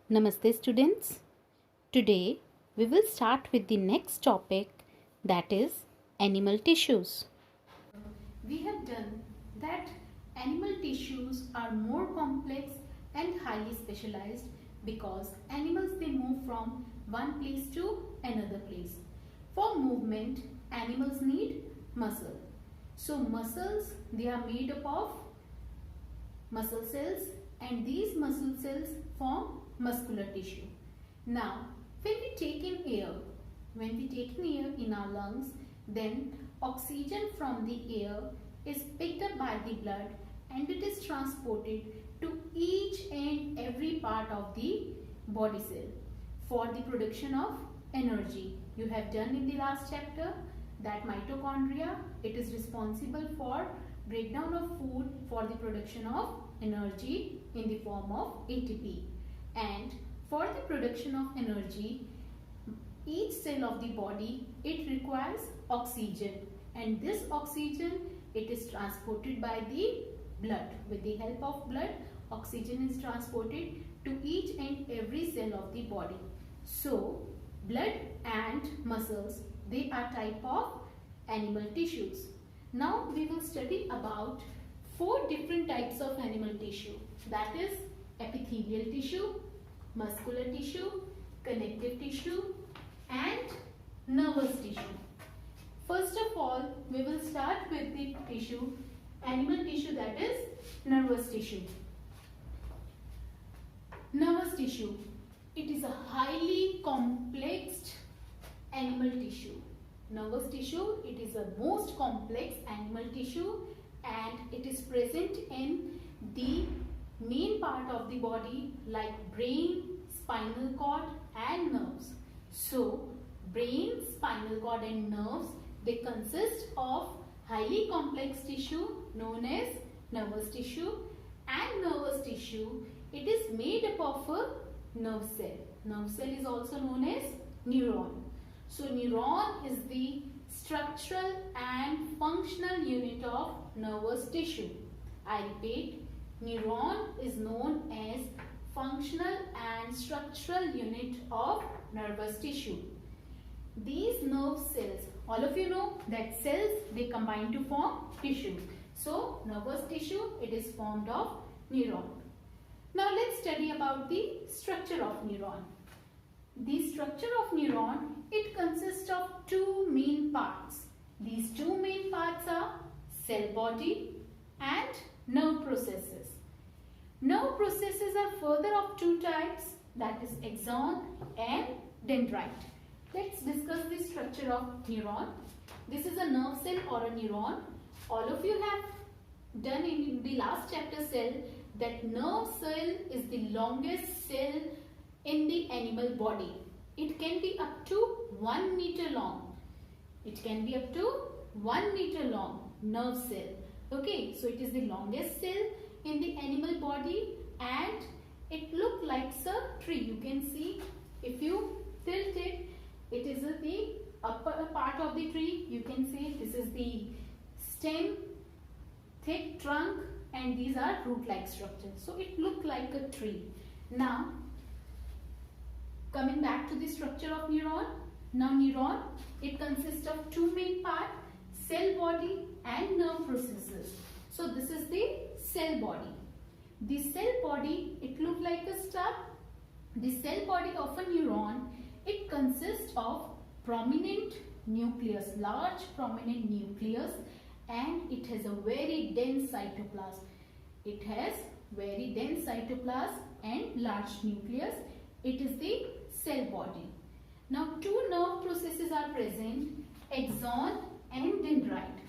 Namaste students. Today we will start with the next topic, that is animal tissues. We have done that animal tissues are more complex and highly specialized because animals they move from one place to another place. For movement, animals need muscle. So muscles they are made up of muscle cells and these muscle cells form muscular tissue. Now, when we take in air, in our lungs, then oxygen from the air is picked up by the blood and it is transported to each and every part of the body cell for the production of energy. You have done in the last chapter that mitochondria, it is responsible for breakdown of food for the production of energy in the form of ATP. And for the production of energy, each cell of the body, it requires oxygen, and this oxygen it is transported by the blood. With the help of blood, oxygen is transported to each and every cell of the body. So blood and muscles, they are type of animal tissues. Now we will study about 4 different types of animal tissue, that is epithelial tissue, muscular tissue, connective tissue and nervous tissue. First of all, we will start with the tissue, animal tissue, that is nervous tissue. Nervous tissue, it is a highly complex animal tissue. Nervous tissue, it is a most complex animal tissue and it is present in the main part of the body like brain, spinal cord and nerves. So, brain, spinal cord and nerves, they consist of highly complex tissue known as nervous tissue, and nervous tissue, it is made up of a nerve cell. Nerve cell is also known as neuron. So, neuron is the structural and functional unit of nervous tissue. I repeat, neuron is known as functional and structural unit of nervous tissue. These nerve cells, all of you know that cells they combine to form tissue. So nervous tissue, it is formed of neuron. Now let's study about the structure of neuron. The structure of neuron, it consists of 2 main parts. These 2 main parts are cell body and nerve processes. Nerve processes are further of 2 types, that is axon and dendrite. Let's discuss the structure of neuron. This is a nerve cell or a neuron. All of you have done in the last chapter cell that nerve cell is the longest cell in the animal body. It can be up to 1 meter long. It can be up to 1 meter long nerve cell. Okay, so it is the longest cell in the animal body and it looks like a tree. You can see if you tilt it, it is the upper part of the tree. You can see this is the stem, thick trunk and these are root-like structures. So it looks like a tree. Now coming back to the structure of neuron. Now neuron, it consists of 2 main parts, cell body and nerve processes. So this is the cell body. The cell body, it looks like a star. The cell body of a neuron, it consists of prominent nucleus, large prominent nucleus, and it has a very dense cytoplasm. It has very dense cytoplasm and large nucleus. It is the cell body. Now 2 nerve processes are present, axon and dendrite.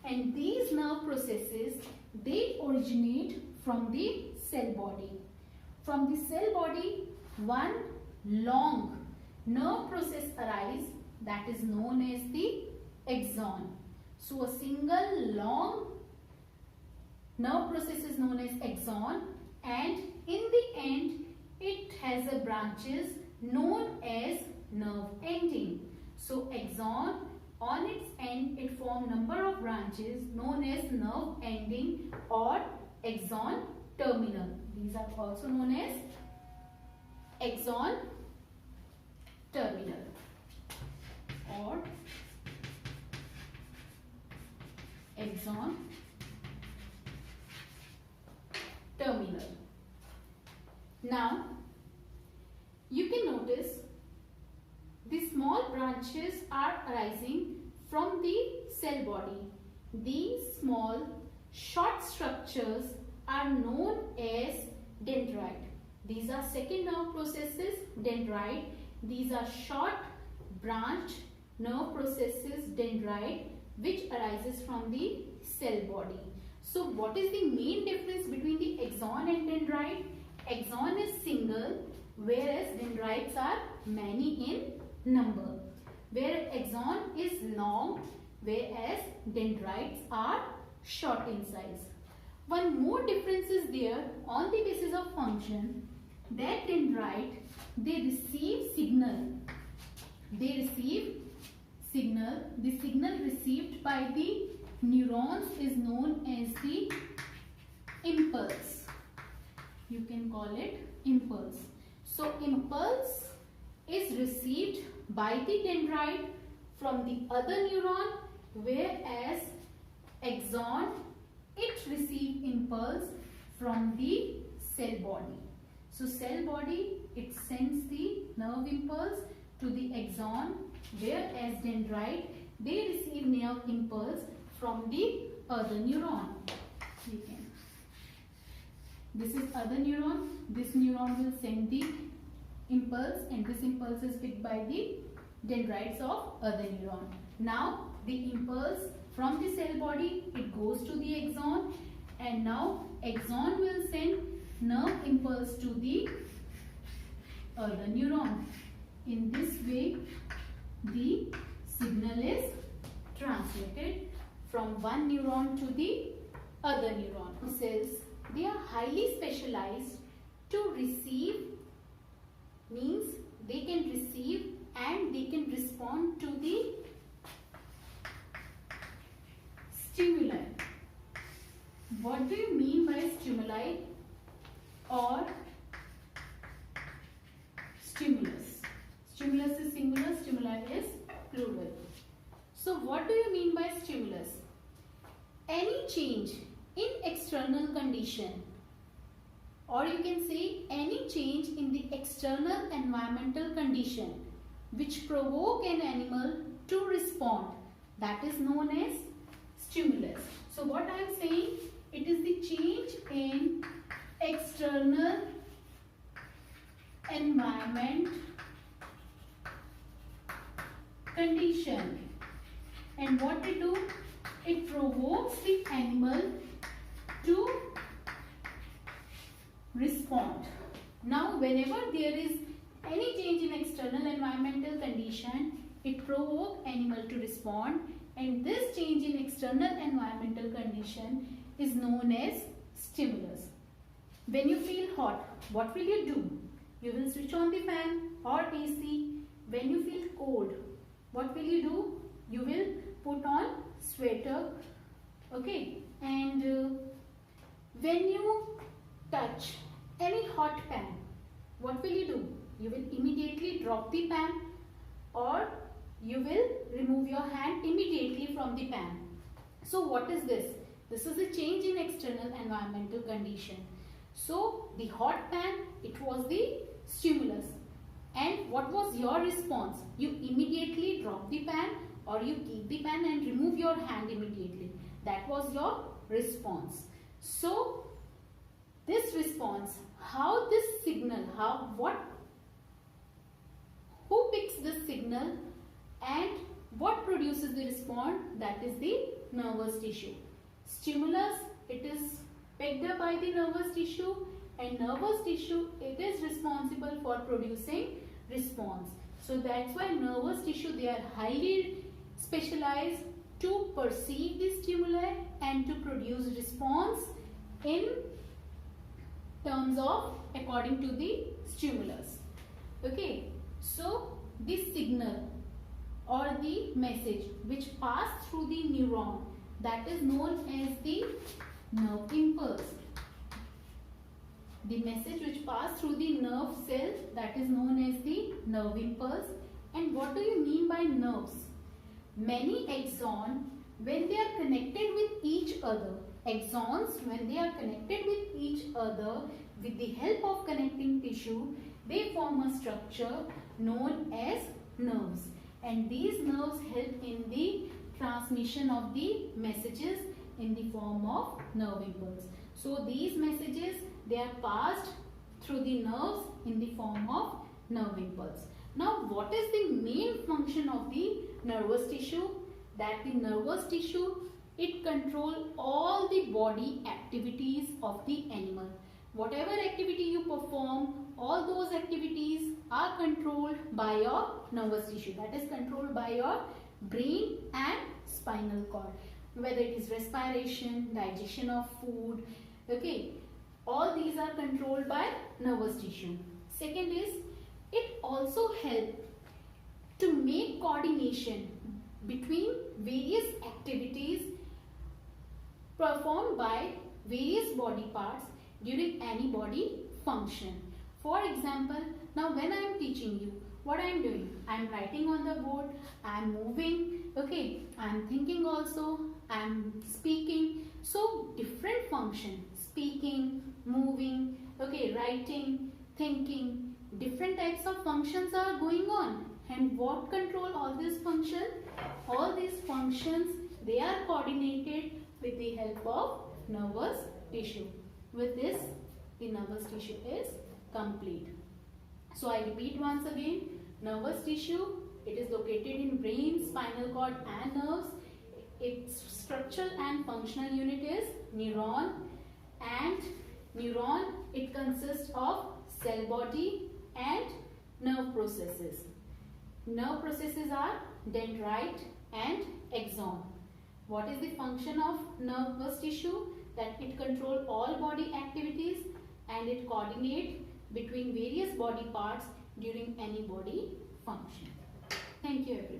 And these nerve processes, they originate from the cell body. From the cell body, one long nerve process arises, that is known as the axon. So a single long nerve process is known as axon and in the end it has a branches known as nerve ending. So axon, on its end it forms number of branches known as nerve ending or axon terminal. These are also known as axon terminal or axon terminal. Now you can notice the small branches are arising from the cell body. These small short structures are known as dendrite. These are second nerve processes, dendrite. These are short branch nerve processes, dendrite, which arises from the cell body. So what is the main difference between the axon and dendrite? Axon is single, whereas dendrites are many in number. Where axon is long, whereas dendrites are short in size. One more difference is there on the basis of function, that dendrite, they receive signal. They receive signal. The signal received by the neurons is known as the impulse. You can call it impulse. So impulse is received by the dendrite from the other neuron, whereas axon, it receives impulse from the cell body. So cell body, it sends the nerve impulse to the axon, whereas dendrite, they receive nerve impulse from the other neuron. This is other neuron. This neuron will send the impulse, and this impulse is picked by the dendrites of other neuron. Now the impulse from the cell body, it goes to the axon, and now axon will send nerve impulse to the other neuron. In this way, the signal is transmitted from one neuron to the other neuron. Cells, they are highly specialized to receive, means they can receive and they can respond to the stimuli. What do you mean by stimuli or stimulus? Stimulus is singular, stimuli is plural. So what do you mean by stimulus? Any change in external condition, or you can say any change in the external environmental condition which provoke an animal to respond, that is known as stimulus. So what I am saying, it is the change in external environment condition, and what it do, it provokes the animal to respond. Now whenever there is any change in external environmental condition, it provokes animal to respond, and this change in external environmental condition is known as stimulus. When you feel hot, what will you do? You will switch on the fan or AC. When you feel cold, what will you do? You will put on sweater, okay? And when you touch any hot pan, what will you do? You will immediately drop the pan, or you will remove your hand immediately from the pan. So what is this? This is a change in external environmental condition. So the hot pan, it was the stimulus. And what was your response? You immediately drop the pan, or you keep the pan and remove your hand immediately. That was your response. So this response, how this signal, who picks this signal and what produces the response, that is the nervous tissue. Stimulus, it is picked up by the nervous tissue, and nervous tissue, it is responsible for producing response. So that's why nervous tissue, they are highly specialized to perceive the stimuli and to produce response in terms of according to the stimulus. Okay, so this signal or the message which passed through the neuron, that is known as the nerve impulse. The message which passed through the nerve cell, that that is known as the nerve impulse. And what do you mean by nerves? Many axons, when they are connected with each other, when they are connected with each other with the help of connecting tissue, they form a structure known as nerves. And these nerves help in the transmission of the messages in the form of nerve impulse. So these messages, they are passed through the nerves in the form of nerve impulse. Now what is the main function of the nervous tissue? That the nervous tissue, it controls all the body activities of the animal. Whatever activity you perform, all those activities are controlled by your nervous tissue. That is controlled by your brain and spinal cord. Whether it is respiration, digestion of food, okay, all these are controlled by nervous tissue. Second is, it also helps to make coordination between various activities performed by various body parts during any body function. For example, now when I am teaching you, what I am doing? I am writing on the board, I am moving, okay, I am thinking also, I am speaking. So different function, speaking, moving, okay, writing, thinking, different types of functions are going on. And what control all these functions? All these functions, they are coordinated with the help of nervous tissue. With this, the nervous tissue is complete. So I repeat once again, nervous tissue, it is located in brain, spinal cord and nerves. Its structural and functional unit is neuron, and neuron, it consists of cell body and nerve processes. Nerve processes are dendrite and axon. What is the function of nervous tissue? That it controls all body activities and it coordinates between various body parts during any body function. Thank you everyone.